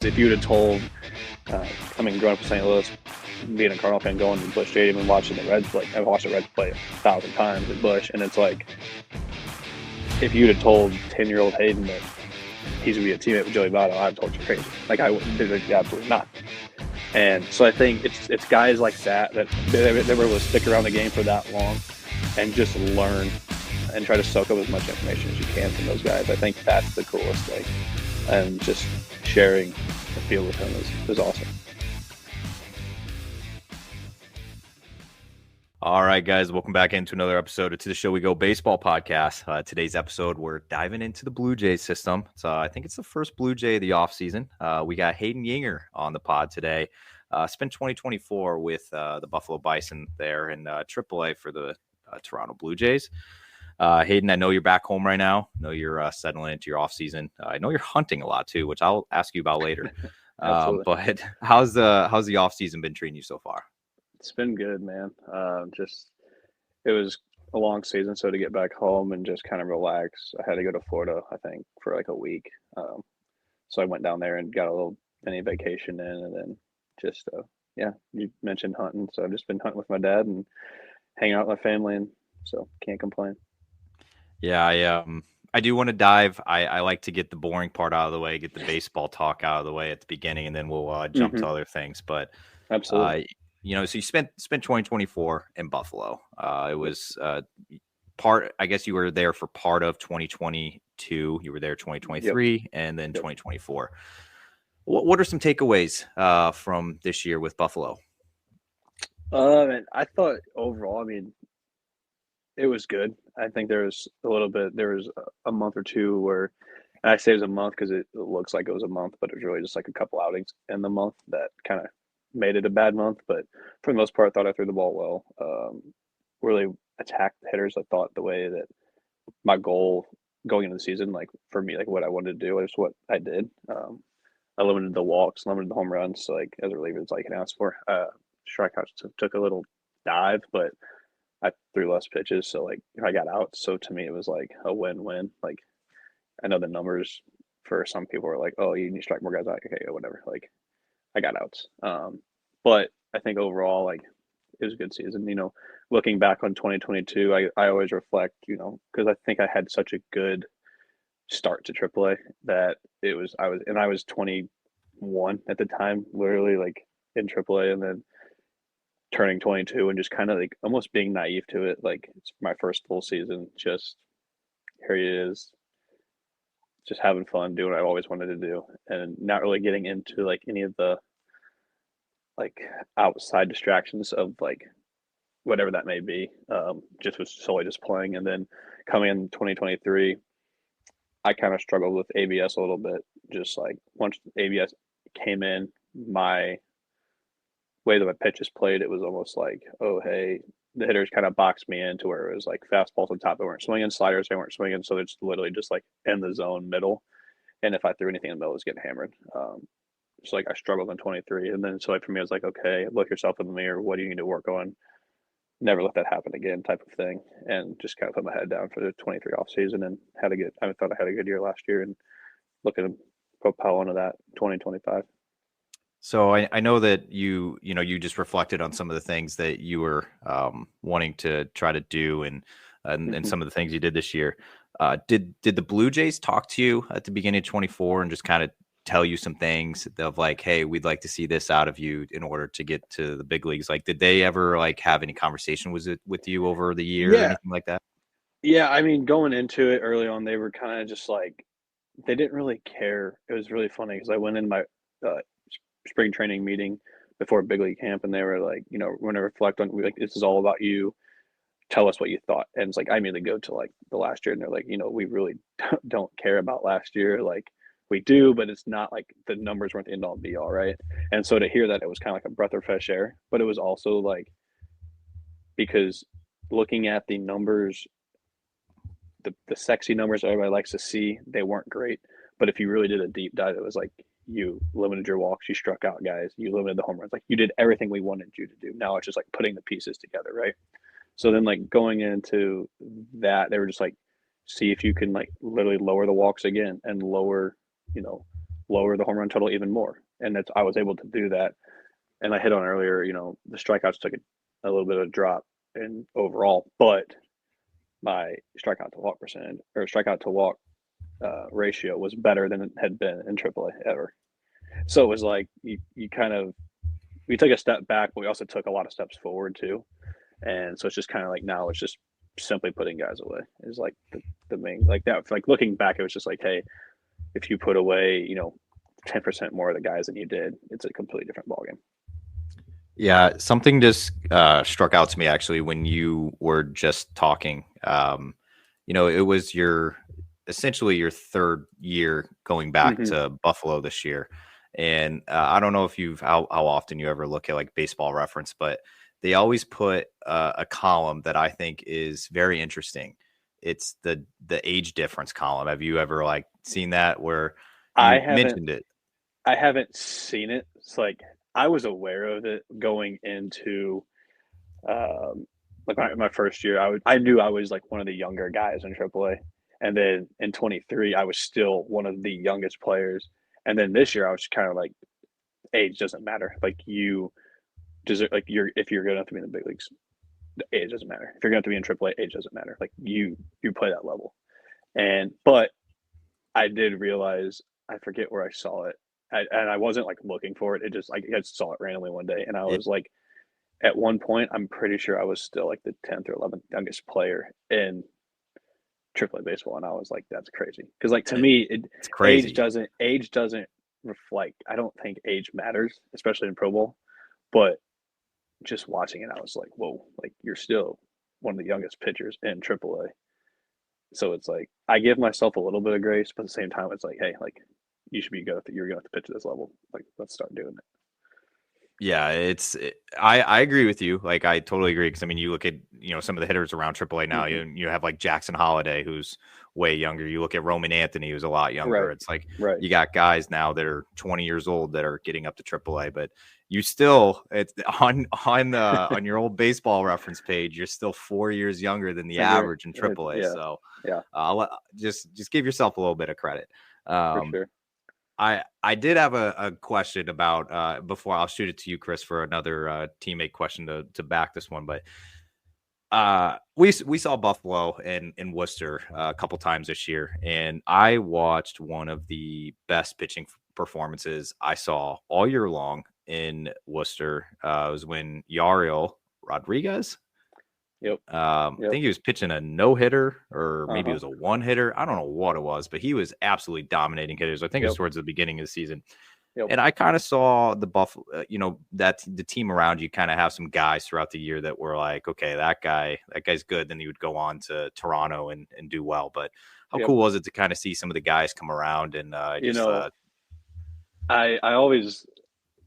If you'd have told, growing up in St. Louis, being a Cardinal fan, going to Busch Stadium and watching the Reds, like I've watched the Reds play 1,000 times at Busch, and it's like, if you'd have told 10-year-old Hayden that he's gonna be a teammate with Joey Votto, I'd told you crazy. Like I would, like, absolutely not. And so I think it's guys like that they were able to stick around the game for that long and just learn and try to soak up as much information as you can from those guys. I think that's the coolest thing, and just sharing the field with him is awesome. All right, guys, welcome back into another episode of To The Show We Go Baseball podcast. Today's episode, we're diving into the Blue Jays system. So I think it's the first Blue Jay of the offseason. We got Hayden Juenger on the pod today. Spent 2024 with the Buffalo Bison there in AAA for the Toronto Blue Jays. Hayden, I know you're back home right now. I know you're settling into your offseason. I know you're hunting a lot too, which I'll ask you about later. But how's the offseason been treating you so far? It's been good, man. It was a long season, so to get back home and just kind of relax, I had to go to Florida, I think, for like a week. So I went down there and got a little mini vacation in, and then you mentioned hunting, so I've just been hunting with my dad and hanging out with my family, and so can't complain. Yeah, I do want to dive. I like to get the boring part out of the way, get the baseball talk out of the way at the beginning, and then we'll jump to other things. But absolutely. So you spent 2024 in Buffalo. It was part. I guess you were there for part of 2022. You were there 2023, and then 2024. What are some takeaways from this year with Buffalo? And I thought overall, it was good. I think there was a month or two where, and I say it was a month because it looks like it was a month, but it was really just like a couple outings in the month that kind of made it a bad month. But for the most part, I thought I threw the ball well. Really attacked the hitters. I thought the way that my goal going into the season, like for me, like what I wanted to do is what I did. I limited the walks, limited the home runs. So like as a reliever, it's all you can ask for. Strikeouts took a little dive, but I threw less pitches, so like I got out. So to me, it was like a win-win. Like I know the numbers for some people are like, oh, you need to strike more guys out. Okay, whatever. Like I got outs. But I think overall, like it was a good season. Looking back on 2022, I always reflect, because I think I had such a good start to AAA that I was 21 at the time, literally like in AAA, and then turning 22 and just kind of like almost being naive to it. Like it's my first full season. Just here he is, just having fun, doing what I always wanted to do, and not really getting into like any of the like outside distractions of like whatever that may be. Just was solely just playing. And then coming in 2023, I kind of struggled with ABS a little bit. Just like once ABS came in, my way that my pitches played, it was almost like, oh, hey, the hitters kind of boxed me into where it was like fastballs on top. They weren't swinging, sliders, they weren't swinging. So it's literally just like in the zone middle. And if I threw anything in the middle, it was getting hammered. So like I struggled in 23. And then so like for me, I was like, okay, look yourself in the mirror. What do you need to work on? Never let that happen again, type of thing. And just kind of put my head down for the 23 off season and I thought I had a good year last year and looking to propel into that 2025. So I know that you just reflected on some of the things that you were wanting to try to do and some of the things you did this year. Did the Blue Jays talk to you at the beginning of 24 and just kind of tell you some things of like, hey, we'd like to see this out of you in order to get to the big leagues? Like, did they ever like have any conversation with you over the year or anything like that? Yeah, going into it early on, they were kind of just like, they didn't really care. It was really funny because I went in my spring training meeting before big league camp, and they were like, we're gonna reflect on, like, this is all about you. Tell us what you thought. And it's like I immediately go to like the last year, and they're like, we really don't care about last year. Like we do, but it's not like the numbers weren't the end all be all, right? And so to hear that, it was kind of like a breath of fresh air. But it was also like because looking at the numbers, the sexy numbers everybody likes to see, they weren't great. But if you really did a deep dive, it was like you limited your walks, you struck out guys, you limited the home runs, like you did everything we wanted you to do. Now it's just like putting the pieces together, right? So then like going into that, they were just like, see if you can like literally lower the walks again and lower lower the home run total even more. And I was able to do that. And I hit on earlier, the strikeouts took a little bit of a drop in overall, but my strikeout to walk percentage or strikeout to walk ratio was better than it had been in AAA ever. So it was like you kind of we took a step back, but we also took a lot of steps forward too. And so it's just kind of like now it's just simply putting guys away is like the main like that. Like looking back, it was just like, hey, if you put away 10% more of the guys than you did, it's a completely different ballgame. Yeah, something just struck out to me actually when you were just talking. It was essentially your third year going back to Buffalo this year, and I don't know if how often you ever look at like Baseball Reference, but they always put a column that I think is very interesting. It's the age difference column. Have you ever like seen that where you mentioned it? I haven't seen it. It's like I was aware of it going into like my first year. I knew I was like one of the younger guys in AAA, and then in 23 I was still one of the youngest players. And then this year I was kind of like, age doesn't matter. Like you deserve like if you're good enough to be in the big leagues, age doesn't matter. If you're going to be in AAA, age doesn't matter. Like you play that level. But I did realize I forget where I saw it. And I wasn't like looking for it. It just like I just saw it randomly one day, and I was like, at one point, I'm pretty sure I was still like the 10th or 11th youngest player in AAA baseball, and I was like, that's crazy. Because like to me, it's crazy. Age doesn't reflect. I don't think age matters, especially in Pro Bowl. But just watching it, I was like, whoa, like you're still one of the youngest pitchers in AAA. So it's like I give myself a little bit of grace, but at the same time, it's like, hey, like you should be good. You're going to pitch at this level. Like let's start doing it. Yeah, I agree with you. Like I totally agree because I mean you look at some of the hitters around AAA now. You have like Jackson Holiday who's way younger. You look at Roman Anthony who's a lot younger. Right. It's like right. you got guys now that are 20 years old that are getting up to AAA, but you still it's on your old Baseball Reference page. You're still 4 years younger than the average in AAA. Yeah. So yeah, just give yourself a little bit of credit. for sure. I did have a question about before I'll shoot it to you, Chris, for another teammate question to back this one. But we saw Buffalo and Worcester a couple times this year, and I watched one of the best pitching performances I saw all year long in Worcester. It was when Yariel Rodriguez. Yep. I think he was pitching a no-hitter or maybe it was a one-hitter. I don't know what it was, but he was absolutely dominating hitters. I think it was towards the beginning of the season. And I kind of saw the Buffalo, that the team around you kind of have some guys throughout the year that were like, okay, that guy's good. Then he would go on to Toronto and do well. But how cool was it to kind of see some of the guys come around and I always,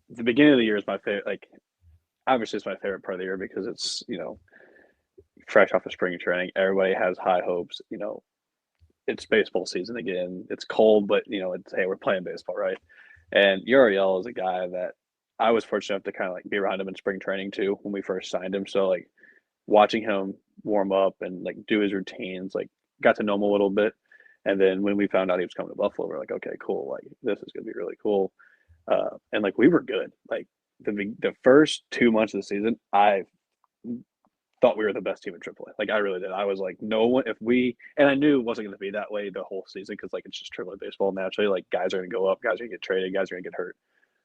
the beginning of the year is my favorite. Like, obviously it's my favorite part of the year because it's, fresh off of spring training. Everybody has high hopes. It's baseball season again. It's cold, but it's hey, we're playing baseball, right? And Uriel is a guy that I was fortunate enough to kind of like be around him in spring training too when we first signed him. So like watching him warm up and like do his routines, like got to know him a little bit. And then when we found out he was coming to Buffalo, we're like, okay, cool. Like this is gonna be really cool. And like we were good. Like the first 2 months of the season, I thought we were the best team in AAA. Like I really did. I was like, no one. And I knew it wasn't going to be that way the whole season because like it's just AAA baseball naturally. Like guys are going to go up, guys are going to get traded, guys are going to get hurt.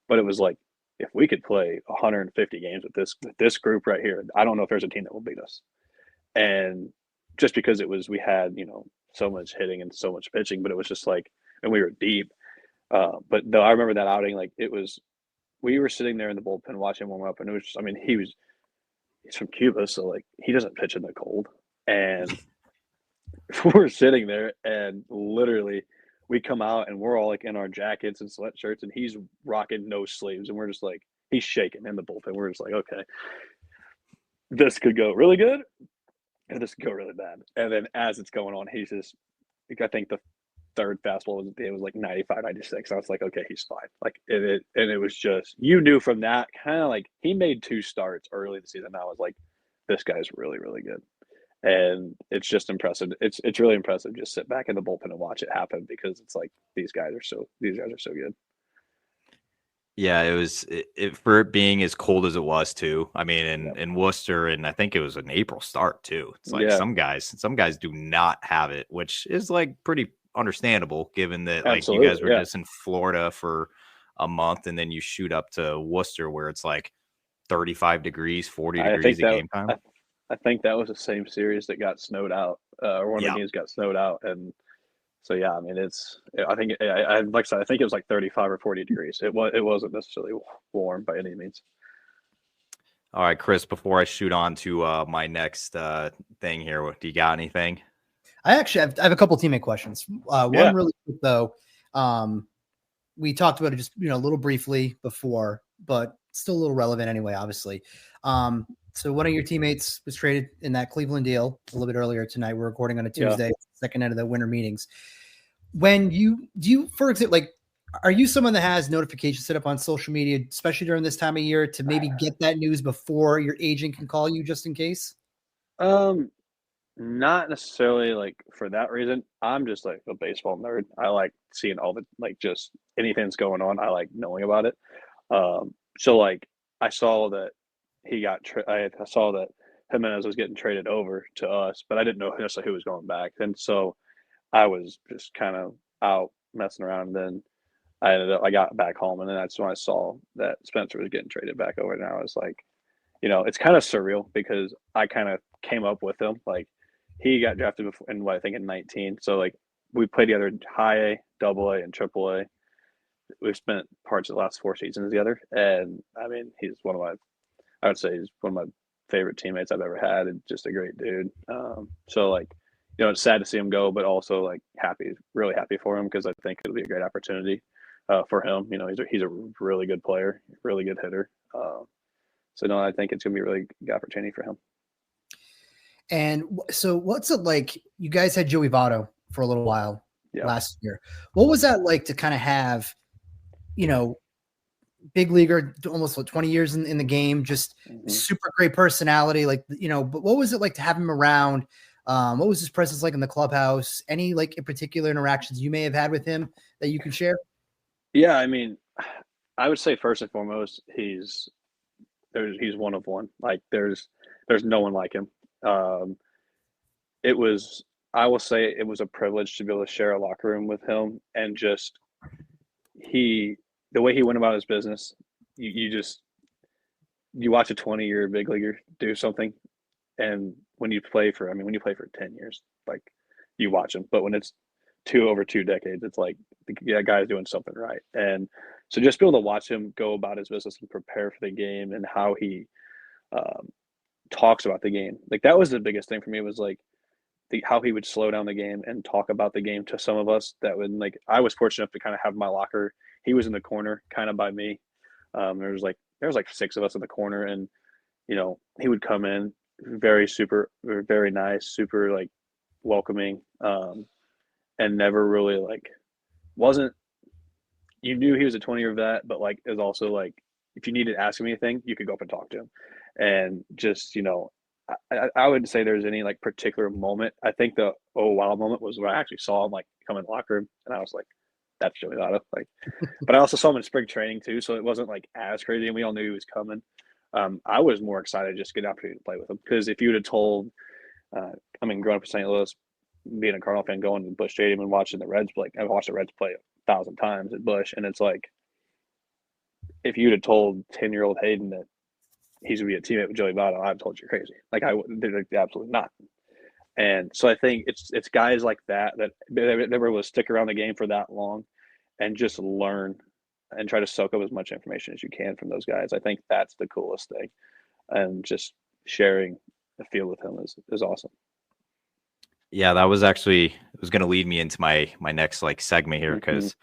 But it was like if we could play 150 games with this group right here, I don't know if there's a team that will beat us. And just because we had so much hitting and so much pitching, but it was just like, and we were deep. But though I remember that outing, like we were sitting there in the bullpen watching him warm up, and it was just, I mean, he's from Cuba, so like he doesn't pitch in the cold. And we're sitting there, and literally, we come out and we're all like in our jackets and sweatshirts, and he's rocking no sleeves, and we're just like he's shaking in the bullpen. We're just like, okay, this could go really good, and this could go really bad. And then as it's going on, he's just, I think the third fastball was like 95, 96. I was like, okay, he's fine. Like and it was just, you knew from that kind of like he made 2 starts early in the season. I was like, this guy's really, really good. And it's just impressive. It's really impressive. Just sit back in the bullpen and watch it happen because it's like these guys are so good. Yeah, it was for it being as cold as it was too. I mean, Yeah. in Worcester, and I think it was an April start too. It's like Yeah, some guys do not have it, which is like pretty understandable given that like you guys absolutely. were Yeah. just in Florida for a month and then you shoot up to Worcester where it's like 35 degrees, 40 I think degrees at that game time. I, I think that was the same series that got snowed out, or one of Yeah. the games got snowed out, and so yeah, I mean it's I think I like I said I think it was like 35 or 40 degrees. It wasn't necessarily warm by any means. All right, Chris, before I shoot on to my next thing here, do you got anything? I have a couple teammate questions. One Yeah. really quick though. We talked about it just a little briefly before, but still a little relevant anyway. Obviously, so one of your teammates was traded in that Cleveland deal a little bit earlier tonight. We're recording on a Tuesday, second end of the winter meetings. When for example, like, are you someone that has notifications set up on social media, especially during this time of year, to maybe get that news before your agent can call you, just in case? Um, Not necessarily like for that reason. I'm just like a baseball nerd. I like seeing all the like just anything that's going on. I like knowing about it. So like I saw that I saw that Jimenez was getting traded over to us, but I didn't know necessarily who was going back. And so I was just kind of out messing around. And then I got back home, and then that's when I saw that Spencer was getting traded back over. And I was like, it's kind of surreal because I kind of came up with him. Like he got drafted before in what I think in 19. So like we played together high A, double A, and triple A. We've spent parts of the last 4 seasons together, and I mean I would say he's one of my favorite teammates I've ever had, and just a great dude. So like it's sad to see him go, but also like happy, really happy for him because I think it'll be a great opportunity for him. He's a really good player, really good hitter. So no, I think it's gonna be a really good opportunity for him. And so, what's it like? You guys had Joey Votto for a little while last year. What was that like to kind of have, big leaguer, almost 20 years in the game, just super great personality, like, but what was it like to have him around? What was his presence like in the clubhouse? Any like in particular interactions you may have had with him that you can share? Yeah, I mean, I would say first and foremost, he's one of one. Like there's no one like him. It was I will say it was a privilege to be able to share a locker room with him, and just the way he went about his business. You watch a 20-year big leaguer do something, and when you play for 10 years, like you watch him, but when it's over 2 decades, it's like the guy's doing something right. And so just be able to watch him go about his business and prepare for the game, and how he um, talks about the game, like that was the biggest thing for me, was like how he would slow down the game and talk about the game to some of us that would, like, I was fortunate enough to kind of have my locker. He was in the corner kind of by me. There was like 6 of us in the corner, and he would come in very nice, super like welcoming, and never really like wasn't. You knew he was a 20-year vet, but like is also like if you needed to ask him anything, you could go up and talk to him, and just I wouldn't say there's any like particular moment. I think the wow moment was when I actually saw him like come in the locker room, and I was like, that's Joey Votto. Like, but I also saw him in spring training too, so it wasn't like as crazy, and we all knew he was coming. I was more excited just to get an opportunity to play with him, because if you would have told, growing up in St. Louis, being a Cardinal fan, going to Busch Stadium and watching the Reds play, I've watched the Reds play 1,000 times at Busch, and it's like if you'd have told 10-year-old Hayden that he's gonna be a teammate with Joey Votto, I've told you crazy. Like absolutely not. And so I think it's guys like that they were able to stick around the game for that long and just learn and try to soak up as much information as you can from those guys. I think that's the coolest thing, and just sharing the field with him is awesome. Yeah, that was actually it was going to lead me into my next like segment here, because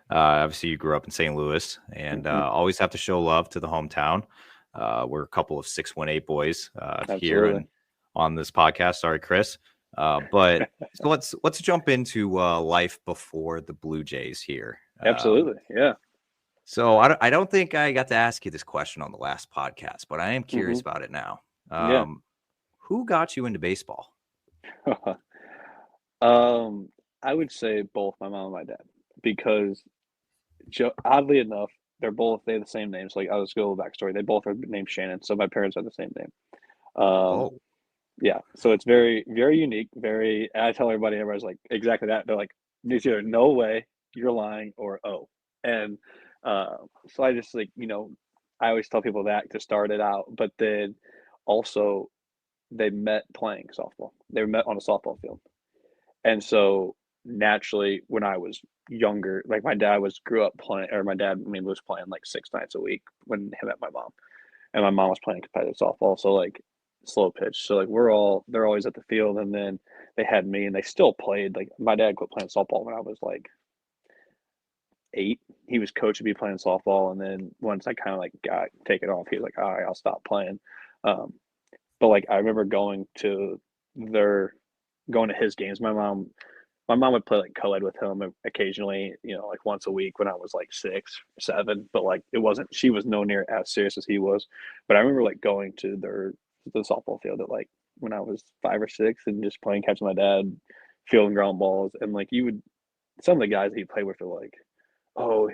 obviously you grew up in St. Louis, and always have to show love to the hometown. We're a couple of 618 boys here and on this podcast. Sorry, Chris. But so let's jump into life before the Blue Jays here. Absolutely, yeah. So I don't think I got to ask you this question on the last podcast, but I am curious about it now. Yeah. Who got you into baseball? I would say both my mom and my dad, because oddly enough, they have the same names. Like I'll just go a little backstory. They both are named Shannon, so my parents have the same name. Oh, Yeah, so it's very, very unique. Very, and I tell everybody's like exactly that. They're like, "There's either no way you're lying or oh," and so I just like I always tell people that to start it out, but then also they met playing softball. They met on a softball field, and so naturally, when I was younger, like my dad grew up playing, or my dad, I mean, was playing like 6 nights a week when he met my mom, and my mom was playing competitive softball, so like slow pitch. So like they're always at the field, and then they had me, and they still played. Like my dad quit playing softball when I was like 8. He was coaching me playing softball, and then once I kind of like got taken off, he was like, "All right, I'll stop playing." Um, but like I remember their going to his games. My mom would play like co-ed with him occasionally, like once a week when I was like 6, 7. But like it wasn't. She was no near as serious as he was. But I remember like going to the softball field at like when I was 5 or 6 and just playing catch with my dad, fielding ground balls, and like some of the guys that he played with are like, oh,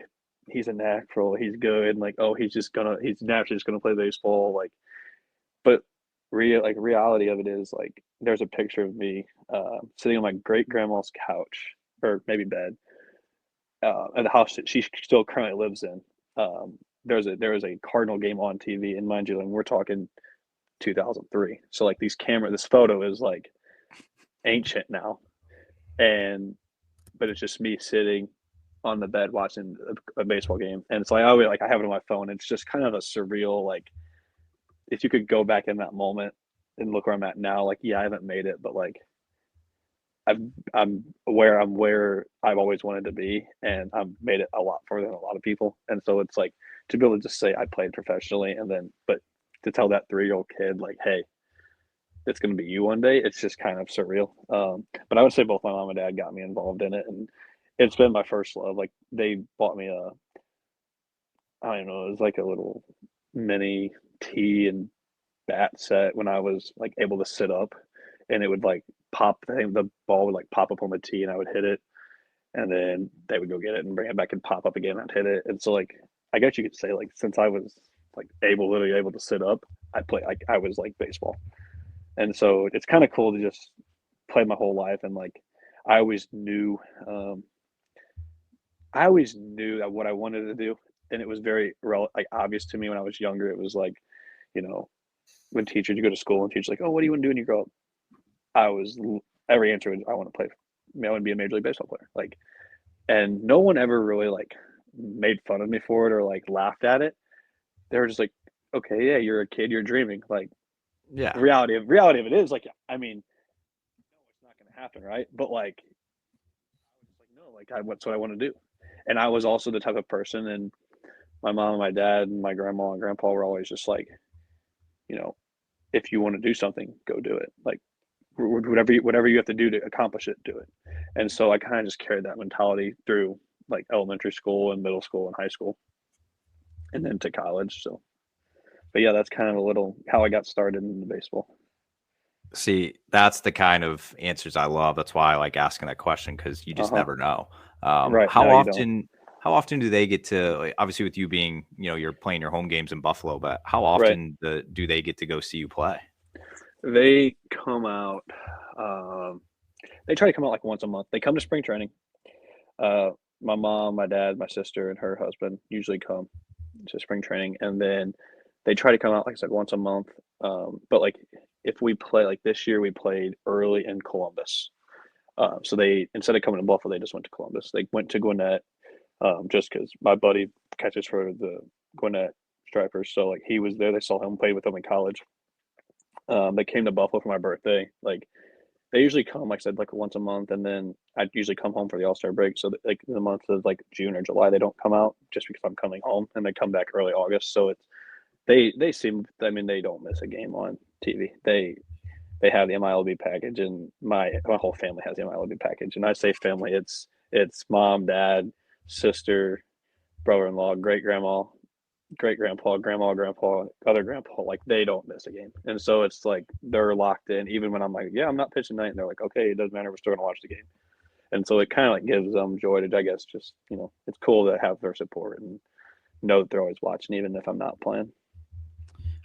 he's a natural, he's good, and like, oh, he's naturally just gonna play baseball, like, but reality of it is like there's a picture of me sitting on my great grandma's couch or maybe bed at the house that she still currently lives in. There was a Cardinal game on TV, and mind you, and we're talking 2003. So like this photo is like ancient now, and but it's just me sitting on the bed watching a baseball game, and it's like I have it on my phone. It's just kind of a surreal, like if you could go back in that moment and look where I'm at now, like yeah, I haven't made it, but like I've I'm where I've always wanted to be, and I've made it a lot further than a lot of people. And so it's like to be able to just say I played professionally, and then but to tell that 3-year-old kid like, hey, it's going to be you one day. It's just kind of surreal. But I would say both my mom and dad got me involved in it, and it's been my first love. Like they bought me I don't know, it was like a little mini tee and bat set when I was like able to sit up, and it would like pop. The ball would like pop up on the tee, and I would hit it, and then they would go get it and bring it back and pop up again. And I'd hit it, and so like I guess you could say like since I was like literally able to sit up, I was like baseball. And so it's kind of cool to just play my whole life, and like I always knew um, I always knew that what I wanted to do, and it was very like obvious to me when I was younger. It was like, you know, when teachers you go to school and teachers like, oh, what do you want to do when you grow up? I was every answer was I want to play. I want to be a major league baseball player. Like, and no one ever really like made fun of me for it or like laughed at it. They were just like, okay, yeah, you're a kid, you're dreaming. Like yeah. reality of it is like, I mean, no, it's not going to happen, right? But like, I was just like, no, like what's what I want to do. And I was also the type of person, and my mom and my dad and my grandma and grandpa were always just like, you know, if you want to do something, go do it. Like whatever you have to do to accomplish it, do it. And so I kind of just carried that mentality through like elementary school and middle school and high school, and then to college. So, but yeah, that's kind of a little how I got started in the baseball. See, that's the kind of answers I love. That's why I like asking that question because you just never know. Right? How No, you don't. often do they get to like, obviously with you being you're playing your home games in Buffalo, but how Right. often do they get to go see you play? They come out. Um, they try to come out like once a month. They come to spring training. Uh, my mom, my dad, my sister, and her husband usually come to spring training, and then they try to come out like I said once a month. But like if we play like this year, we played early in Columbus. So they instead of coming to Buffalo, they just went to Columbus. They went to Gwinnett just because my buddy catches for the Gwinnett Stripers. So like he was there. They saw him play with them in college. They came to Buffalo for my birthday. Like they usually come, like I said, like once a month, and then I usually come home for the All Star break. So that, like in the month of like June or July, they don't come out just because I'm coming home, and they come back early August. So it's they seem. I mean, they don't miss a game on TV. They have the MILB package, and my whole family has the MILB package. And I say family, it's mom, dad, sister, brother-in-law, great grandma, great grandpa, grandpa, other grandpa. Like they don't miss a game, and so it's like they're locked in. Even when I'm like, yeah, I'm not pitching tonight, and they're like, okay, it doesn't matter, we're still gonna watch the game. And so it kind of like gives them joy to, I guess, just it's cool to have their support, and know that they're always watching, even if I'm not playing.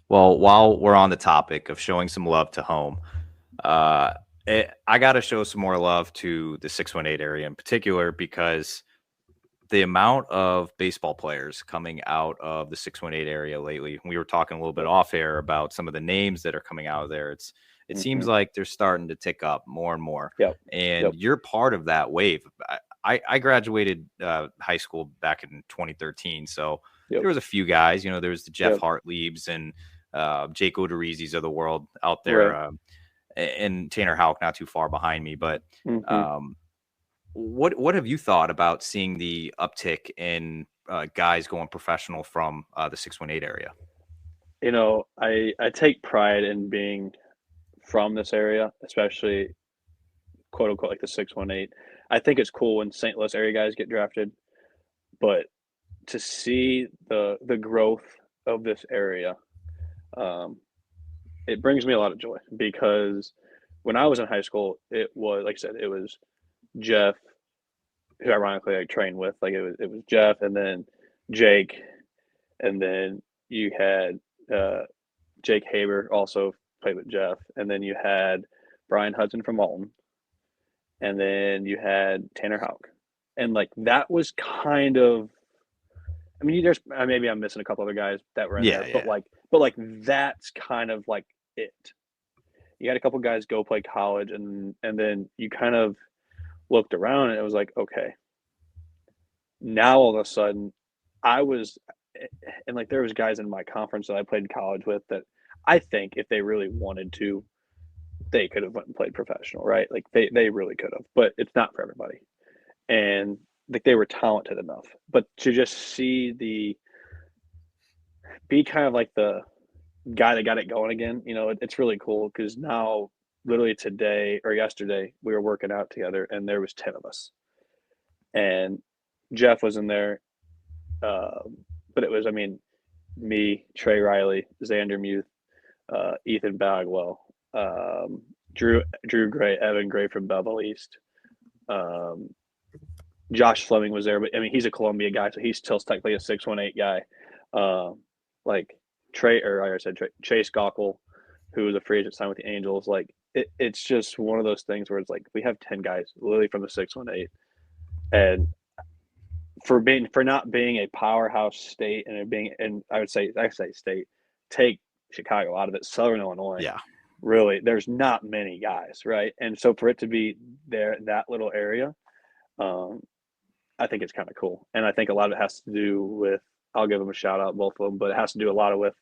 Well, while we're on the topic of showing some love to home, I got to show some more love to the 618 area in particular, because the amount of baseball players coming out of the 618 area lately, we were talking a little bit off air about some of the names that are coming out of there. It seems like they're starting to tick up more and more. Yep. And you're part of that wave. I graduated high school back in 2013. So there was a few guys, there was the Jeff Hartliebs and Jake Odorizzi's of the world out there, and Tanner Houck not too far behind me. But what have you thought about seeing the uptick in guys going professional from the 618 area? I take pride in being from this area, especially quote unquote like the 618. I think it's cool when St. Louis area guys get drafted, but to see the growth of this area, it brings me a lot of joy, because when I was in high school, it was, like I said, it was Jeff, who ironically I trained with. Like it was Jeff, and then Jake, and then you had Jake Haber also played with Jeff, and then you had Brian Hudson from Alton, and then you had Tanner Houck, and like that was kind of. I mean, there's maybe I'm missing a couple other guys that were in there, but like that's kind of like it. You had a couple guys go play college, and then you kind of looked around, and it was like, okay, now all of a sudden, and like there was guys in my conference that I played college with that I think if they really wanted to, they could have went and played professional, right? Like they really could have, but it's not for everybody. And like they were talented enough, but to just be kind of like the guy that got it going again, it's really cool, because now literally today or yesterday we were working out together, and there was 10 of us, and Jeff was in there, but it was, I mean, me, Trey Riley, Xander Muth, Ethan Bagwell, Drew Gray, Evan Gray from Bevel East, Josh Fleming was there, but I mean, he's a Columbia guy, so he's still technically a 618 guy. Like Chase Gockel, who was a free agent signed with the Angels. Like it's just one of those things where it's like we have 10 guys literally from the 618, and for not being a powerhouse state, and I say state, take Chicago out of it, Southern Illinois. Yeah. Really, there's not many guys, right? And so for it to be there, that little area, I think it's kind of cool. And I think a lot of it has to do with, I'll give them a shout out, both of them, but it has to do a lot with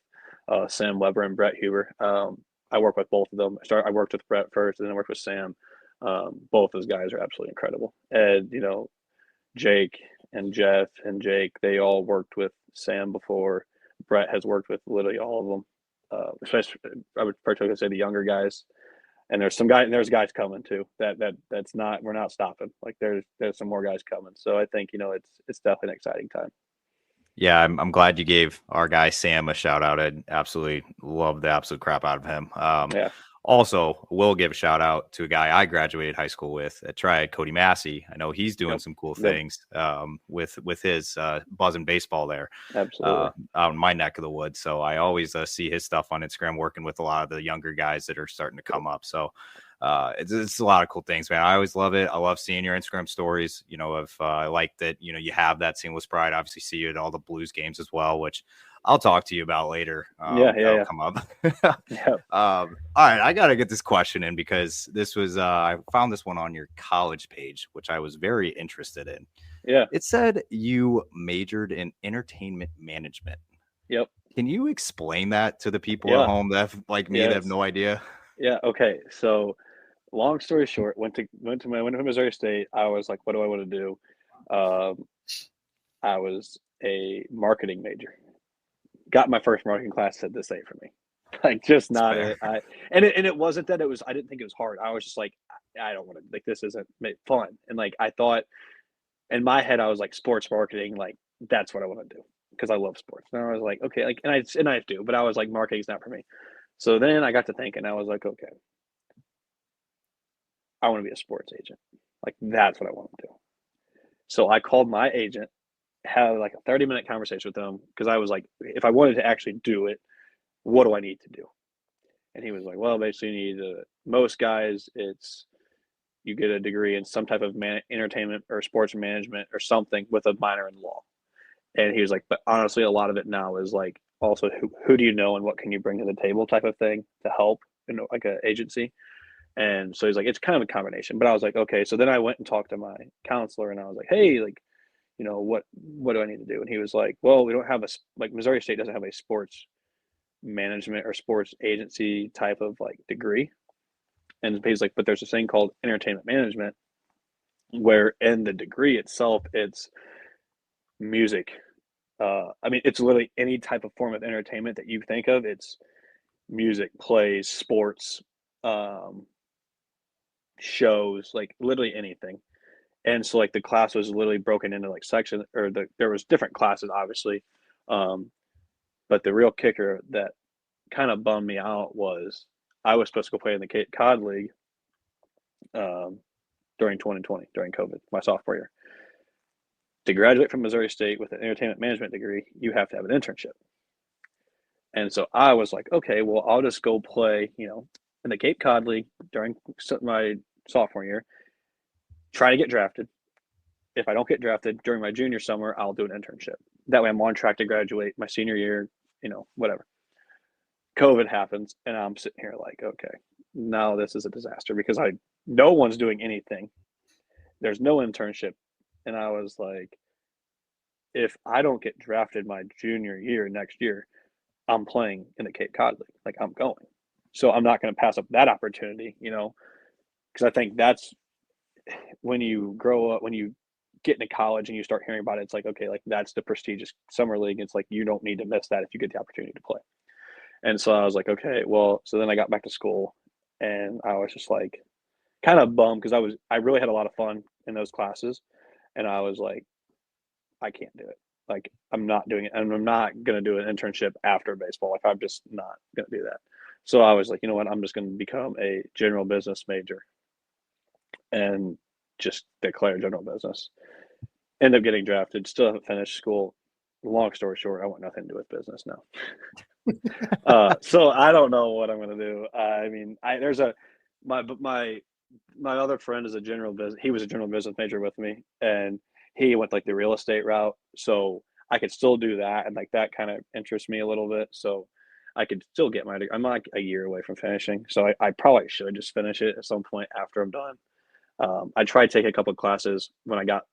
Sam Weber and Brett Huber. I work with both of them. I worked with Brett first, and then I worked with Sam. Both those guys are absolutely incredible. And, Jake and Jeff and Jake, they all worked with Sam before. Brett has worked with literally all of them, especially, I would particularly say the younger guys. And there's guys coming too. We're not stopping. Like there's some more guys coming. So I think, it's definitely an exciting time. Yeah, I'm glad you gave our guy Sam a shout out. I absolutely love the absolute crap out of him. Also, will give a shout out to a guy I graduated high school with at Triad, Cody Massey. I know he's doing some cool things with his buzzing baseball there. Absolutely. Out in my neck of the woods. So I always see his stuff on Instagram, working with a lot of the younger guys that are starting to come up. So it's a lot of cool things, man. I always love it. I love seeing your Instagram stories. I like that, you have that St. Louis pride. Obviously see you at all the Blues games as well, which I'll talk to you about later. That'll come up. All right. I got to get this question in, because this was, I found this one on your college page, which I was very interested in. Yeah. It said you majored in entertainment management. Yep. Can you explain that to the people at home that like me that have no idea? Yeah. Okay. So long story short, went to Missouri State. I was like, what do I want to do? I was a marketing major. Got my first marketing class, said this ain't for me. Like just not it. And it wasn't that it was, I didn't think it was hard. I was just like, I don't want to, like, this isn't fun. And like, I thought in my head, I was like, sports marketing, like that's what I want to do, because I love sports. And I was like, okay, like, and I do, but I was like, marketing's not for me. So then I got to thinking, I was like, okay, I want to be a sports agent. Like that's what I want to do. So I called my agent had like a 30-minute conversation with him because I was like, if I wanted to actually do it, what do I need to do? And he was like, well, basically you need most guys, it's you get a degree in some type of entertainment or sports management or something with a minor in law. And he was like, but honestly, a lot of it now is like also who do you know and what can you bring to the table type of thing to help in like an agency. And so he's like, it's kind of a combination. But I was like, okay. So then I went and talked to my counselor and I was like, hey, like, what do I need to do? And he was like, well, we don't have like Missouri State doesn't have a sports management or sports agency type of like degree. And he's like, but there's this thing called entertainment management where in the degree itself, it's music. I mean, it's literally any type of form of entertainment that you think of. It's music, plays, sports, shows, like literally anything. And so like the class was literally broken into like section or there was different classes obviously. But the real kicker that kind of bummed me out was I was supposed to go play in the Cape Cod League during 2020, during COVID, my sophomore year. To graduate from Missouri State with an entertainment management degree, you have to have an internship. And so I was like, okay, well, I'll just go play, in the Cape Cod League during my sophomore year, try to get drafted. If I don't get drafted during my junior summer, I'll do an internship. That way I'm on track to graduate my senior year, whatever. COVID happens and I'm sitting here like, okay, now this is a disaster because no one's doing anything. There's no internship. And I was like, if I don't get drafted my junior year next year, I'm playing in the Cape Cod League. Like I'm going. So I'm not going to pass up that opportunity, because I think that's when you grow up, when you get into college and you start hearing about it, it's like, okay, like that's the prestigious summer league. It's like, you don't need to miss that if you get the opportunity to play. And so I was like, okay, well, so then I got back to school and I was just like kind of bummed because I really had a lot of fun in those classes. And I was like, I can't do it. Like, I'm not doing it. And I'm not going to do an internship after baseball. Like, I'm just not going to do that. So I was like, you know what? I'm just going to become a general business major and just declare general business. End up getting drafted. Still haven't finished school. Long story short, I want nothing to do with business now. So I don't know what I'm going to do. I mean, my other friend is a general business. He was a general business major with me, and he went like the real estate route. So I could still do that, and like that kind of interests me a little bit. So I could still get my degree. I'm like a year away from finishing, so I probably should just finish it at some point after I'm done. I tried to take a couple of classes when I got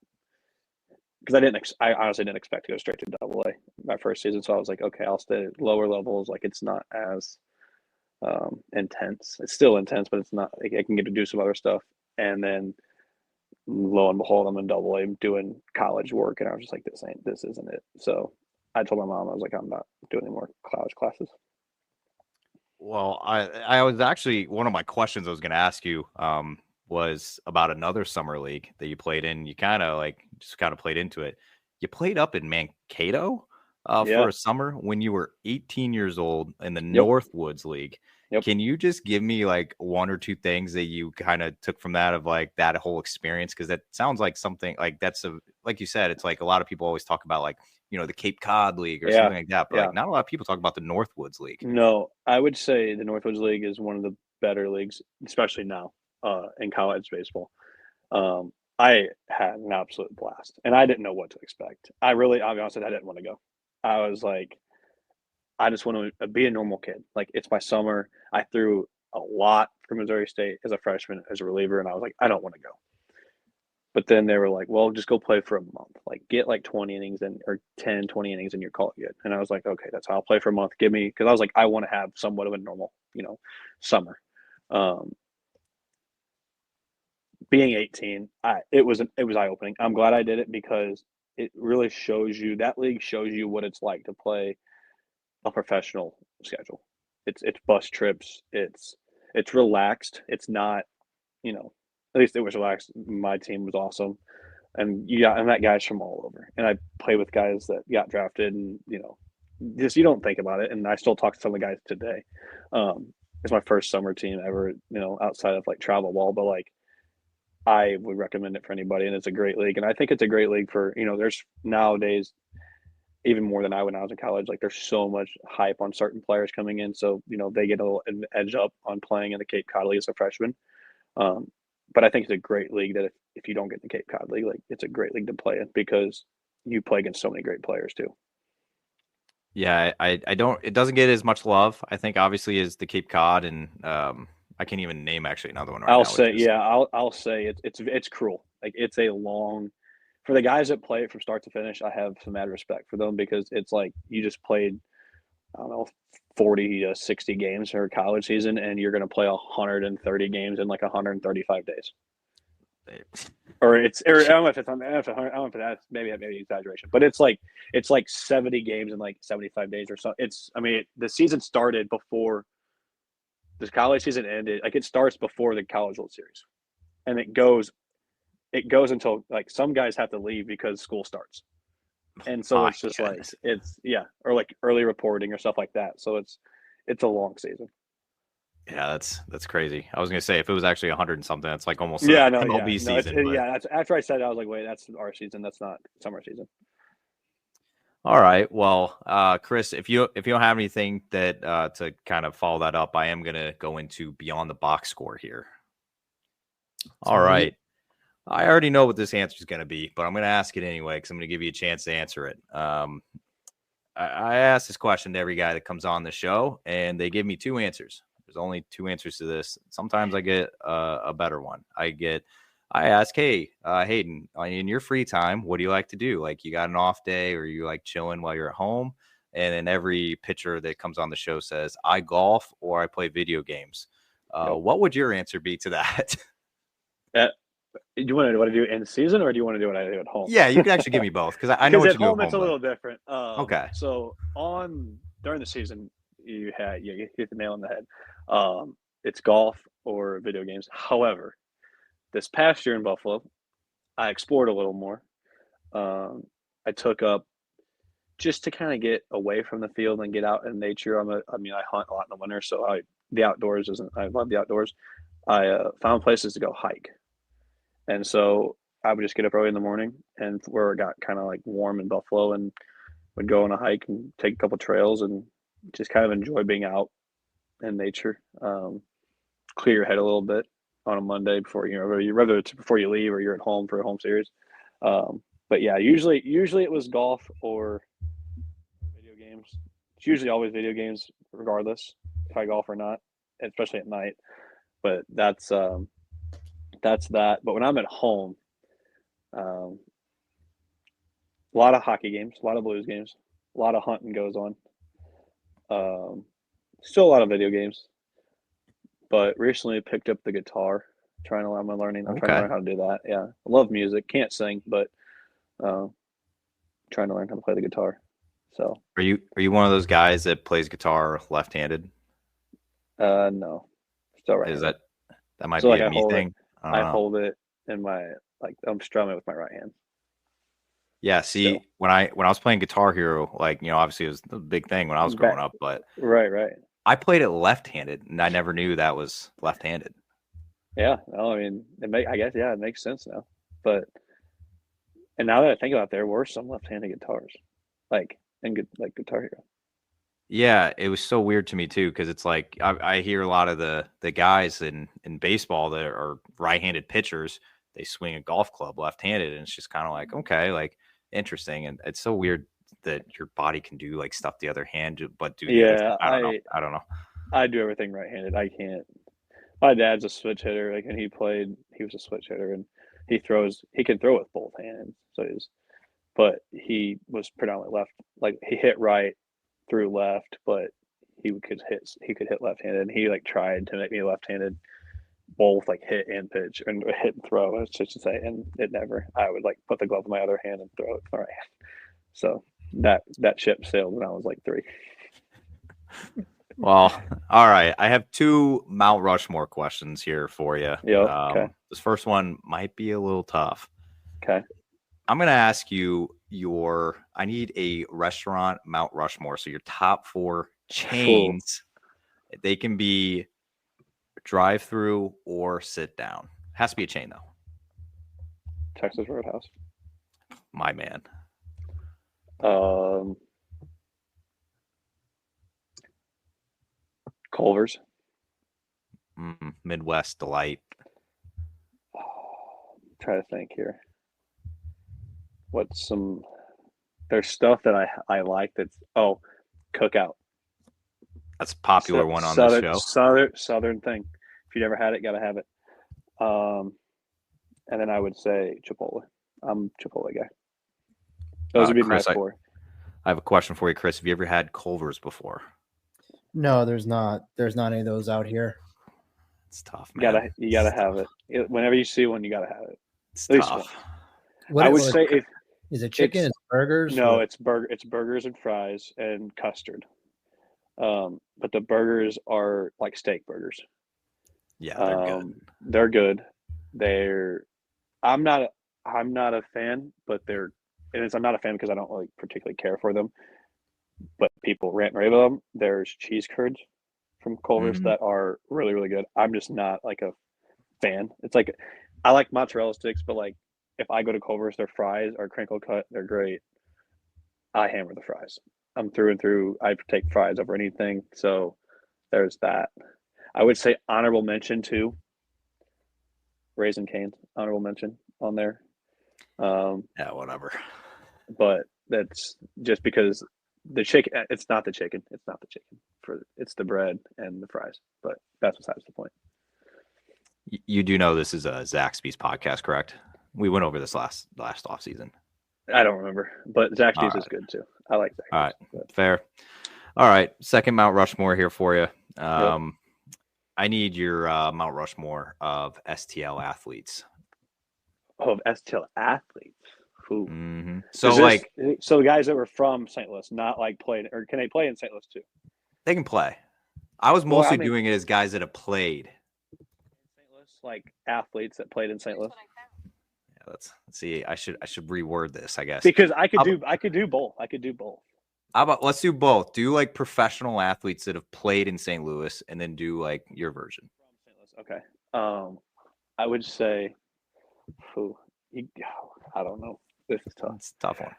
because I honestly didn't expect to go straight to Double A my first season. So I was like, okay, I'll stay at lower levels. Like it's not as intense. It's still intense, but it's not. I can get to do some other stuff. And then lo and behold, I'm in Double A doing college work, and I was just like, this isn't it. So I told my mom, I was like, I'm not doing any more college classes. Well, I was actually one of my questions I was going to ask you was about another summer league that you played in. You kind of played into it. You played up in Mankato for a summer when you were 18 years old in the Northwoods League. Yep. Can you just give me like one or two things that you kind of took from that of like that whole experience? Because that sounds like something like like you said, it's like a lot of people always talk about like, the Cape Cod League or something like that. But like not a lot of people talk about the Northwoods League. No, I would say the Northwoods League is one of the better leagues, especially now in college baseball. I had an absolute blast, and I didn't know what to expect. I'll be honest, I didn't want to go. I was like, I just want to be a normal kid. Like, it's my summer. I threw a lot for Missouri State as a freshman, as a reliever, and I was like, I don't want to go. But then they were like, well, just go play for a month. Like, get like 20 innings or 10, 20 innings, and you're call it good. And I was like, okay, that's how I'll play for a month. Because I was like, I want to have somewhat of a normal, summer. Being 18, it was eye-opening. I'm glad I did it because it really shows you, that league shows you what it's like to play a professional schedule. It's bus trips. It's relaxed. It's not, at least it was relaxed. My team was awesome. And I met guys from all over. And I play with guys that got drafted and, just you don't think about it. And I still talk to some of the guys today. It's my first summer team ever, outside of like travel ball, but like I would recommend it for anybody, and it's a great league. And I think it's a great league for, there's nowadays even more than when I was in college. Like there's so much hype on certain players coming in, so they get a little edge up on playing in the Cape Cod League as a freshman. But I think it's a great league that if you don't get in the Cape Cod League, like it's a great league to play in because you play against so many great players too. Yeah, I don't. It doesn't get as much love, I think, obviously, as the Cape Cod, and I can't even name actually another one right now. I'll say it's cruel. Like it's a long. For the guys that play it from start to finish, I have some mad respect for them because it's like you just played, I don't know, 40 to 60 games for a college season, and you're going to play 130 games in like 135 days. Or I don't know if that's maybe exaggeration, but it's like 70 games in like 75 days or so. The season started before this college season ended. Like it starts before the College World Series, and it goes until like some guys have to leave because school starts, and so it's just like or like early reporting or stuff like that. So it's a long season. Yeah, that's crazy. I was gonna say if it was actually 100 and something, it's like almost MLB season. That's after I said it, I was like, wait, that's our season. That's not summer season. All right. Well, Chris, if you don't have anything that to kind of follow that up, I am gonna go into beyond the box score here. All right. I already know what this answer is going to be, but I'm going to ask it anyway because I'm going to give you a chance to answer it. I ask this question to every guy that comes on the show, and they give me two answers. There's only two answers to this. Sometimes I get a better one. I ask, hey, Hayden, in your free time, what do you like to do? Like you got an off day or you like chilling while you're at home? And then every pitcher that comes on the show says, I golf or I play video games. What would your answer be to that? Do you want to do it in the season or do you want to do what I do at home? Yeah, you can actually give me both because I know what you do at home. It's a little different. Okay. So during the season, you hit the nail on the head. It's golf or video games. However, this past year in Buffalo, I explored a little more. I took up just to kind of get away from the field and get out in nature. I hunt a lot in the winter, so I love the outdoors. I found places to go hike. And so I would just get up early in the morning and where it got kind of like warm in Buffalo and would go on a hike and take a couple trails and just kind of enjoy being out in nature. Clear your head a little bit on a Monday before, whether it's before you leave or you're at home for a home series. But yeah, usually it was golf or video games. It's usually always video games regardless if I golf or not, especially at night. But that's that. But when I'm at home, a lot of hockey games, a lot of Blues games, a lot of hunting goes on. Still a lot of video games. But recently picked up the guitar, I'm trying to learn how to do that. Yeah. I love music. Can't sing, but trying to learn how to play the guitar. So are you one of those guys that plays guitar left-handed? No. Still right. Is that might be a me thing? I hold it in my I'm strumming with my right hand. Yeah, see, still. when I was playing Guitar Hero, obviously it was the big thing when I was growing up, but right. I played it left-handed, and I never knew that was left-handed. Yeah, no, I mean, it makes sense now. And now that I think about it, there were some left-handed guitars, like Guitar Hero. Yeah, it was so weird to me too, because it's like I hear a lot of the guys in baseball that are right-handed pitchers. They swing a golf club left-handed, and it's just kind of like, okay, like interesting, and it's so weird that your body can do like stuff the other hand, but do the other thing. I don't know. I do everything right-handed. I can't. My dad's a switch hitter. Like when he played, he was a switch hitter, and he can throw with both hands. But he was predominantly left. Like he hit right through left, but he could hit left-handed. And he like tried to make me left-handed, both like hit and pitch and hit and throw. It's just to say, and it never. I would like put the glove in my other hand and throw it with my right hand. So that ship sailed when I was like 3. Well, all right. I have 2 Mount Rushmore questions here for you. Yeah. Okay. This first one might be a little tough. Okay. I'm going to ask you I need a restaurant Mount Rushmore. So your top 4 chains, they can be drive-through or sit down. Has to be a chain though. Texas Roadhouse. My man. Culvers. Midwest Delight. Try to think here. What's some? There's stuff that I like. That's Cookout. That's a popular one on this show. Southern thing. If you never had it, gotta have it. And then I would say Chipotle. I'm a Chipotle guy. Those would be Chris, my 4. I have a question for you, Chris. Have you ever had Culver's before? No, there's not. There's not any of those out here. It's tough, man. You gotta have it. Whenever you see one, you gotta have it. It's At least tough. one. I would say is it chicken? It's burgers? No, it's burgers and fries and custard. But the burgers are like steak burgers. Yeah, they're good. They're good. I'm not a fan, but I'm not a fan because I don't really particularly care for them. But people rant and rave about them. There's cheese curds from Culver's that are really, really good. I'm just not like a fan. It's like I like mozzarella sticks, but like if I go to Culver's, their fries are crinkle cut. They're great. I hammer the fries. I'm through and through. I take fries over anything. So there's that. I would say honorable mention too. Raising Cane's, honorable mention on there. Yeah, whatever. But that's just because the chicken. It's not the chicken. It's not the chicken. It's the bread and the fries. But that's besides the point. You do know this is a Zaxby's podcast, correct? We went over this last off season. I don't remember, but Zaxby's is good too. I like Zaxby's. All right, fair. All right, second Mount Rushmore here for you. Yep. I need your Mount Rushmore of STL athletes. Of STL athletes. Mm-hmm. So the guys that were from St. Louis, not like played, or can they play in St. Louis too? They can play. I was mostly doing it as guys that have played. St. Louis, like athletes that played in St. Louis. Yeah, let's see. I should reword this, I guess. Because I could do both. How about let's do both? Do like professional athletes that have played in St. Louis, and then do like your version. From St. Louis. Okay. I would say, I don't know. This is tough. It's a tough one.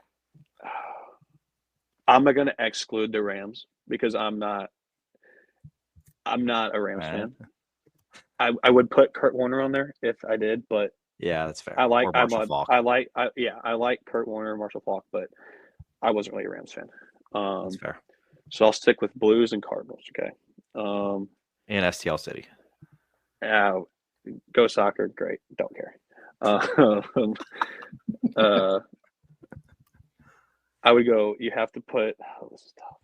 I'm not going to exclude the Rams because I'm not a Rams fan. I would put Kurt Warner on there if I did, but yeah, that's fair. I like Falk. I like Kurt Warner and Marshall Falk, but I wasn't really a Rams fan. That's fair. So I'll stick with Blues and Cardinals. Okay. And STL City. Go Soccer, great. Don't care. I would go. You have to put. Oh, this is tough.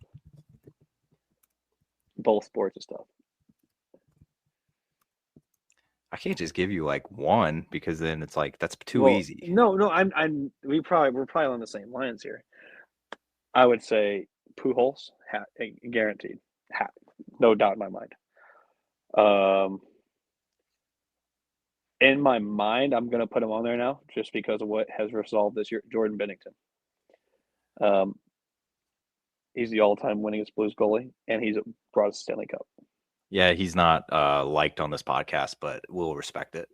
Both sports is tough. I can't just give you like one because then it's like that's too easy. No. We're probably on the same lines here. I would say Pujols, guaranteed, no doubt in my mind. In my mind, I'm going to put him on there now just because of what has resolved this year. Jordan Bennington. He's the all-time winningest Blues goalie, and he's brought us a Stanley Cup. Yeah, he's not liked on this podcast, but we'll respect it.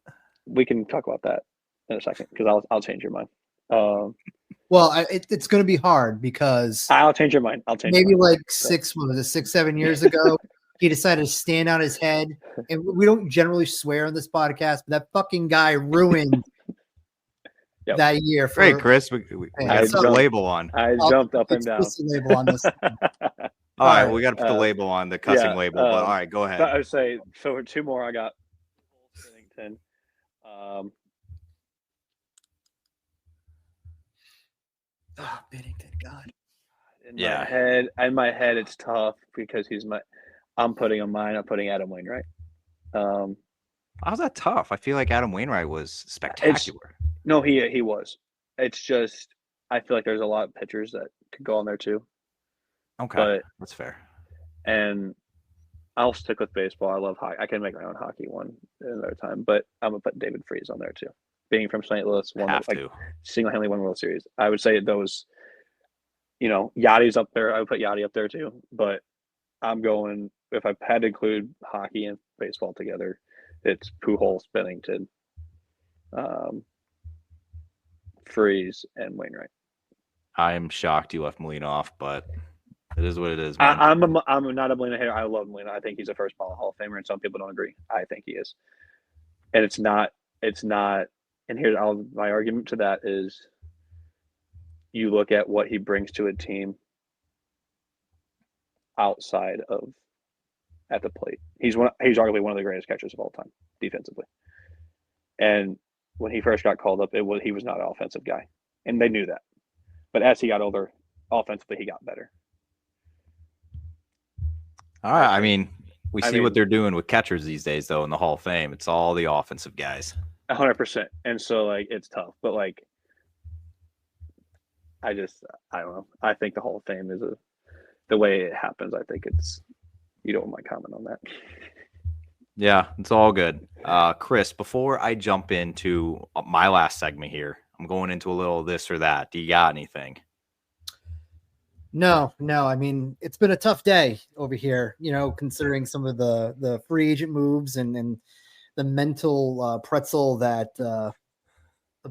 We can talk about that in a second because I'll change your mind. Well, it's going to be hard because I'll change your mind. Maybe like 6-7 years ago, he decided to stand on his head. And we don't generally swear on this podcast, but that fucking guy ruined that year. Great, Chris. We got to put the label on. I jumped up and down. Label on this. All right, we got to put the label on the cussing label. But all right, go ahead. I would say so. For two more, I got Bennington. Bennington, God. In my head, it's tough because I'm putting on mine. I'm putting Adam Wainwright. How's that tough? I feel like Adam Wainwright was spectacular. No, he was. It's just I feel like there's a lot of pitchers that could go on there too. Okay, but that's fair. And I'll stick with baseball. I love hockey. I can make my own hockey one another time, but I'm gonna put David Freese on there too. Being from St. Louis, single-handedly won World Series. I would say those, Yachty's up there. I would put Yachty up there too. But I'm going, if I had to include hockey and baseball together, it's Pujols, Bennington, Freeze, and Wainwright. I am shocked you left Molina off, but it is what it is, man. I'm not a Molina hater. I love Molina. I think he's a first ballot Hall of Famer, and some people don't agree. I think he is. And it's not. And here's my argument to that is you look at what he brings to a team outside of at the plate. He's arguably one of the greatest catchers of all time defensively. And when he first got called up, he was not an offensive guy, and they knew that. But as he got older, offensively, he got better. All right. I mean, we see what they're doing with catchers these days, though, in the Hall of Fame. It's all the offensive guys. 100%. And so, like, it's tough. But, like, I don't know. I think the Hall of Fame is the way it happens. I think you don't want my comment on that. Yeah, it's all good. Chris, before I jump into my last segment here, I'm going into a little this or that. Do you got anything? No. I mean, it's been a tough day over here, considering some of the free agent moves and the mental pretzel that the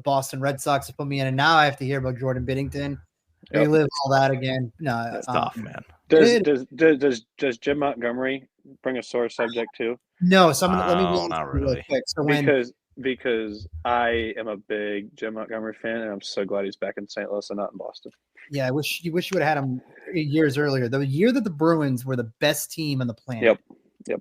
Boston Red Sox have put me in. And now I have to hear about Jordan Binnington. Relive all that again. No, that's tough, man. Does Jim Montgomery bring a sore subject too? No, let me not really. Real quick. So because I am a big Jim Montgomery fan, and I'm so glad he's back in St. Louis and not in Boston. Yeah, I wish you would have had him years earlier. The year that the Bruins were the best team on the planet. Yep.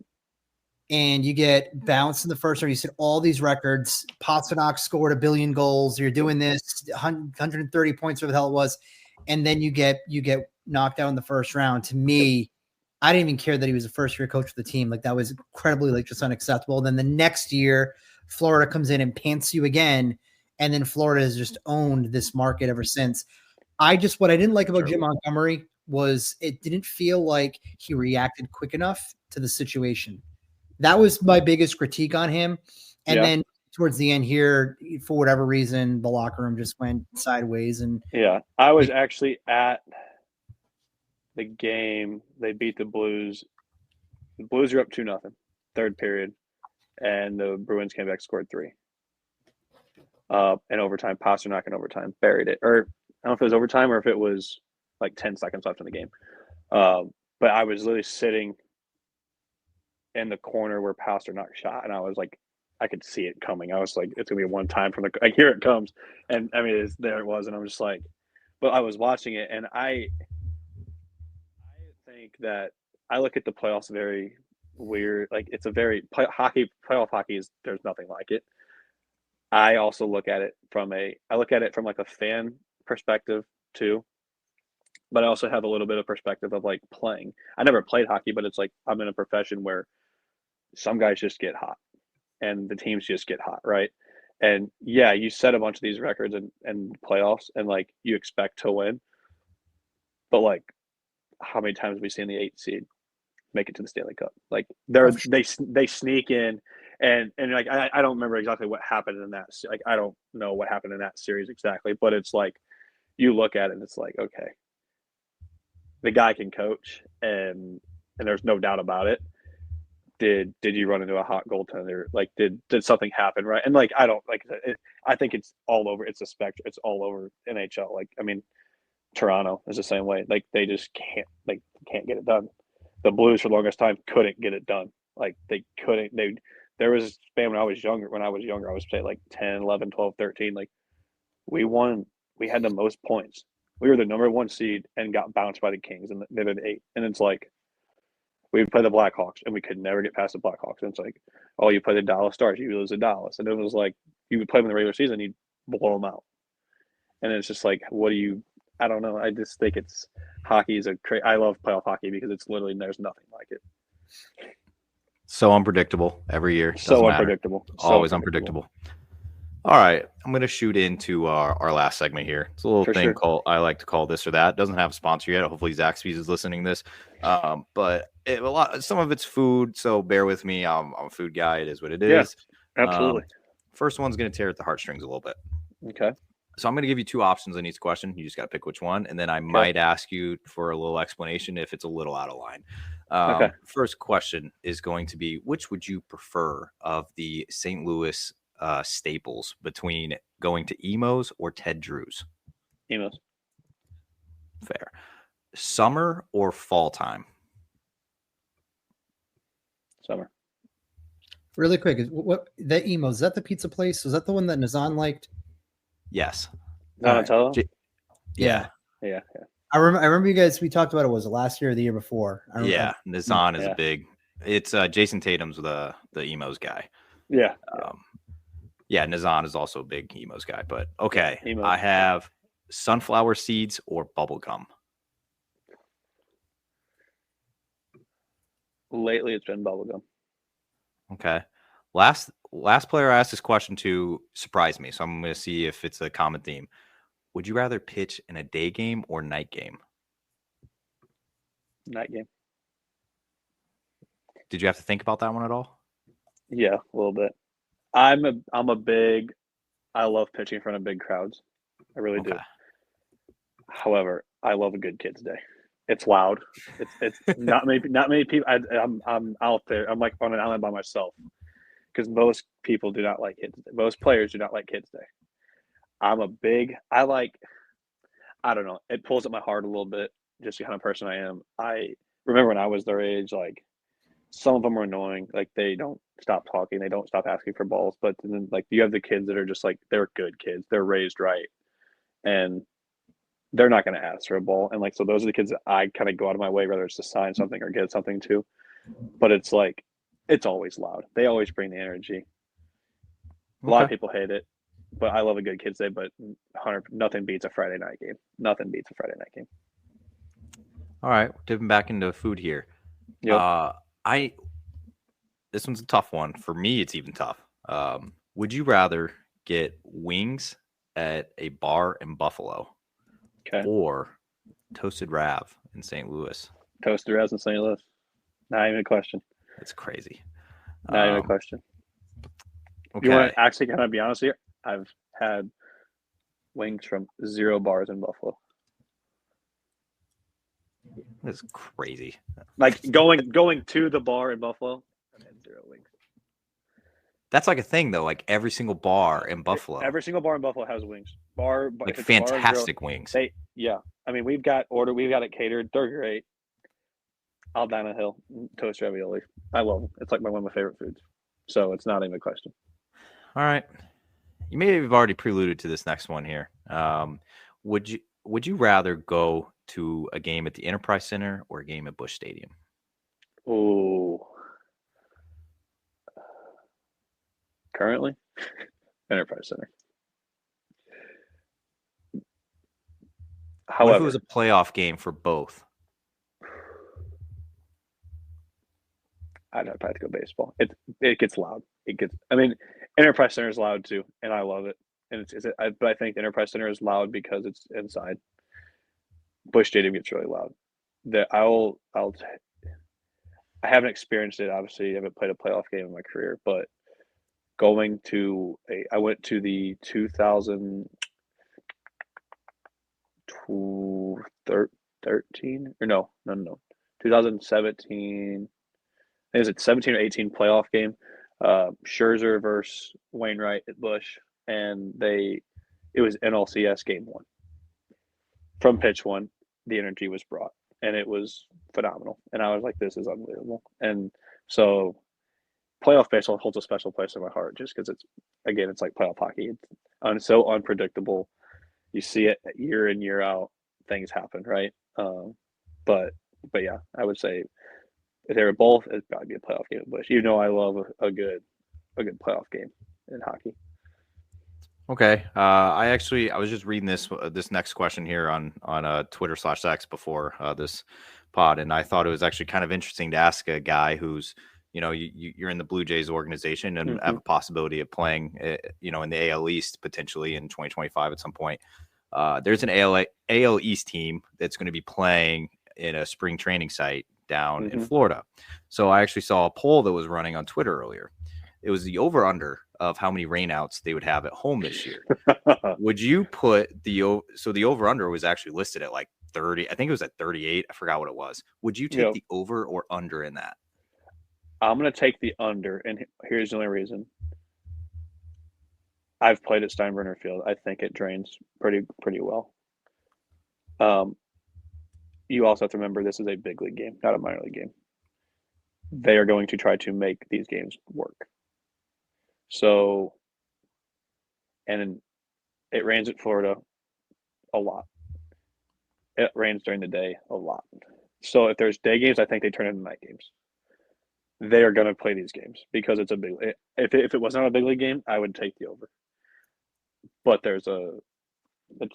And you get bounced in the first round. You set all these records. Pasternak scored 1 billion goals. You're doing this 130 points, whatever the hell it was, and then you get knocked out in the first round. To me, I didn't even care that he was a first-year coach of the team. Like, that was incredibly just unacceptable. Then the next year, Florida comes in and pants you again, and then Florida has just owned this market ever since. What I didn't like about Jim Montgomery was it didn't feel like he reacted quick enough to the situation. That was my biggest critique on him. And then towards the end here, for whatever reason, the locker room just went sideways. And I was actually at the game. They beat the Blues. The Blues are up 2-0, third period, and the Bruins came back, scored 3. In overtime, Pasternak in overtime buried it. Or I don't know if it was overtime or if it was like 10 seconds left in the game. But I was literally sitting in the corner where Pasternak shot, and I was like, I could see it coming. I was like, it's gonna be one time from the. Here it comes, and I mean, there it was, and I'm just like, but I was watching it, and I think that I look at the playoffs very weird. Like, it's a very playoff hockey is there's nothing like it. I also look at it from like a fan perspective too, but I also have a little bit of perspective of like playing. I never played hockey, but it's like I'm in a profession where some guys just get hot and the teams just get hot, right? And yeah, you set a bunch of these records and playoffs and like you expect to win, but like how many times have we seen the 8th seed make it to the Stanley Cup? Like they sneak in and like I don't remember exactly what happened in that. Like I don't know what happened in that series exactly, but it's like you look at it and it's like, okay, the guy can coach and there's no doubt about it. Did you run into a hot goaltender? Like did something happen, right? And like I don't like it, I think it's all over. It's a spectrum. It's all over NHL. Like I mean, Toronto is the same way. Like they just can't get it done. The Blues for the longest time couldn't get it done. Like they couldn't. There was a span when I was younger. I was say like 10, 11, 12, 13. Like we won. We had the most points. We were the number 1 seed and got bounced by the Kings, and they did 8. And it's like we would play the Blackhawks, and we could never get past the Blackhawks. And it's like, oh, you play the Dallas Stars, you lose to Dallas, and it was like you would play them in the regular season, you'd blow them out. And it's just like, what do you? I don't know. I just think it's hockey is I love playoff hockey because it's literally there's nothing like it. So unpredictable every year. So unpredictable. Always unpredictable. All right, I'm going to shoot into our last segment here. It's a little thing called I like to call this or that. It doesn't have a sponsor yet. Hopefully Zaxby's is listening to this. But some of it's food, so bear with me. I'm a food guy. It is what it is. Yeah, absolutely. First one's going to tear at the heartstrings a little bit. Okay. So I'm going to give you 2 options on each question. You just got to pick which one, and then I might ask you for a little explanation if it's a little out of line. Okay. First question is going to be, which would you prefer of the St. Louis staples between going to Emos or Ted Drews? Emos. Fair. Summer or fall time? Summer. Really quick, what that emo, is that the pizza place? Was that the one that Nazan liked? Yes. Donatello? Yeah. Yeah. I remember you guys, we talked about it, was it last year or the year before? Yeah. Nazan is a big, it's Jason Tatum's the Emos guy. Yeah. Nazan is also a big Emos guy, but okay. Emos. I have sunflower seeds or bubble gum. Lately, it's been bubblegum. Okay. Last player I asked this question to surprised me, so I'm going to see if it's a common theme. Would you rather pitch in a day game or night game? Night game. Did you have to think about that one at all? Yeah, a little bit. I love pitching in front of big crowds. I really do. However, I love a good kids' day. It's loud. It's not many people. I'm out there. I'm like on an island by myself because most people do not like kids' day. Most players do not like kids' day. I don't know. It pulls at my heart a little bit, just the kind of person I am. I remember when I was their age, like some of them are annoying. Like they don't stop talking. They don't stop asking for balls. But then like you have the kids that are just like, they're good kids. They're raised right. And they're not going to ask for a ball. And like, so those are the kids that I kind of go out of my way, whether it's to sign something or get something to. But it's like, it's always loud. They always bring the energy. A lot of people hate it, but I love a good kids' day. But nothing beats a Friday night game. Nothing beats a Friday night game. All right, dipping back into food here. Yep. This one's a tough one. For me, it's even tough. Would you rather get wings at a bar in Buffalo or Toasted Rav in St. Louis? Toasted Ravs in St. Louis. Not even a question. It's crazy. Not even a question. Okay. You want to actually kind of be honest here? I've had wings from 0 bars in Buffalo. That's crazy. Like going to the bar in Buffalo, I've had 0 wings. That's like a thing though. Like every single bar in Buffalo. Every single bar in Buffalo has wings. Like fantastic wings. I mean, we've got it catered. They're great. Aldana Hill, toast ravioli. I love them. It's like one of my favorite foods. So it's not even a question. All right. You may have already preluded to this next one here. Would you rather go to a game at the Enterprise Center or a game at Busch Stadium? Oh, currently, Enterprise Center. However, what if it was a playoff game for both? I'd have to go baseball. It gets loud. Enterprise Center is loud too, and I love it. And but I think the Enterprise Center is loud because it's inside. Busch Stadium gets really loud. I haven't experienced it. Obviously, I haven't played a playoff game in my career, but I went to the 2013 or no, 2017. I think it was 17 or 18 playoff game. Scherzer versus Wainwright at Busch, and it was NLCS game 1. From pitch 1, the energy was brought, and it was phenomenal. And I was like, this is unbelievable. And so playoff baseball holds a special place in my heart just because it's like playoff hockey. It's so unpredictable. You see it year in, year out. Things happen, right? But yeah, I would say if they were both, it'd probably be a playoff game at Busch. Even though I love a good playoff game in hockey. Okay. I was just reading this next question here on Twitter/X before this pod, and I thought it was actually kind of interesting to ask a guy who's, you're in the Blue Jays organization and have a possibility of playing, in the AL East potentially in 2025 at some point. There's an AL East team that's going to be playing in a spring training site down in Florida. So I actually saw a poll that was running on Twitter earlier. It was the over-under of how many rainouts they would have at home this year. Would you put the over-under was actually listed at like 30. I think it was at 38. I forgot what it was. Would you take the over or under in that? I'm going to take the under, and here's the only reason. I've played at Steinbrenner Field. I think it drains pretty well. You also have to remember this is a big league game, not a minor league game. They are going to try to make these games work. So, and it rains at Florida a lot. It rains during the day a lot. So if there's day games, I think they turn into night games. They are going to play these games because it's a big. If it was not a big league game, I would take the over. But it's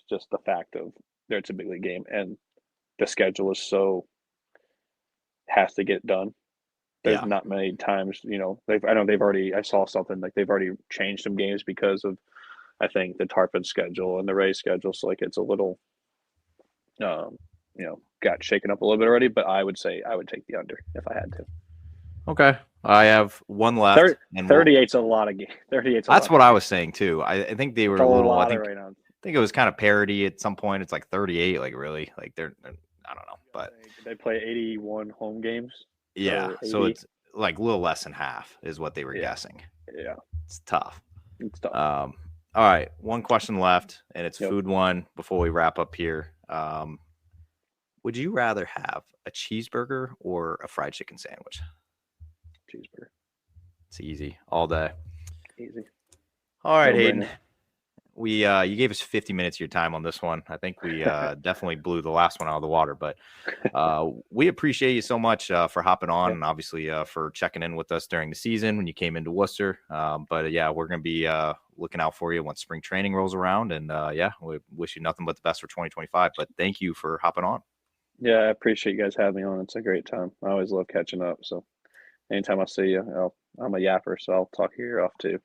just the fact of it's a big league game and the schedule is has to get done. There's not many times, I saw something like they've already changed some games because of, I think, the Tarpon schedule and the Rays schedule. So like it's a little, got shaken up a little bit already. But I would say I would take the under if I had to. Okay, I have one left. 38's a lot of games. 38's. That's what I was saying too. I think they were a little. I think it was kind of parity at some point. It's like 38, like really, like they're I don't know, but they play 81 home games. Yeah, so it's like a little less than half is what they were guessing. Yeah, it's tough. All right, one question left, and it's food one before we wrap up here. Would you rather have a cheeseburger or a fried chicken sandwich? Cheeseburger. It's easy all day. Easy. All right, Hayden. You gave us 50 minutes of your time on this one. I think we definitely blew the last one out of the water, but we appreciate you so much for hopping on and obviously for checking in with us during the season when you came into Worcester. But we're going to be looking out for you once spring training rolls around. And we wish you nothing but the best for 2025. But thank you for hopping on. Yeah, I appreciate you guys having me on. It's a great time. I always love catching up. So anytime I see you, I'm a yapper, so I'll talk your ear off too.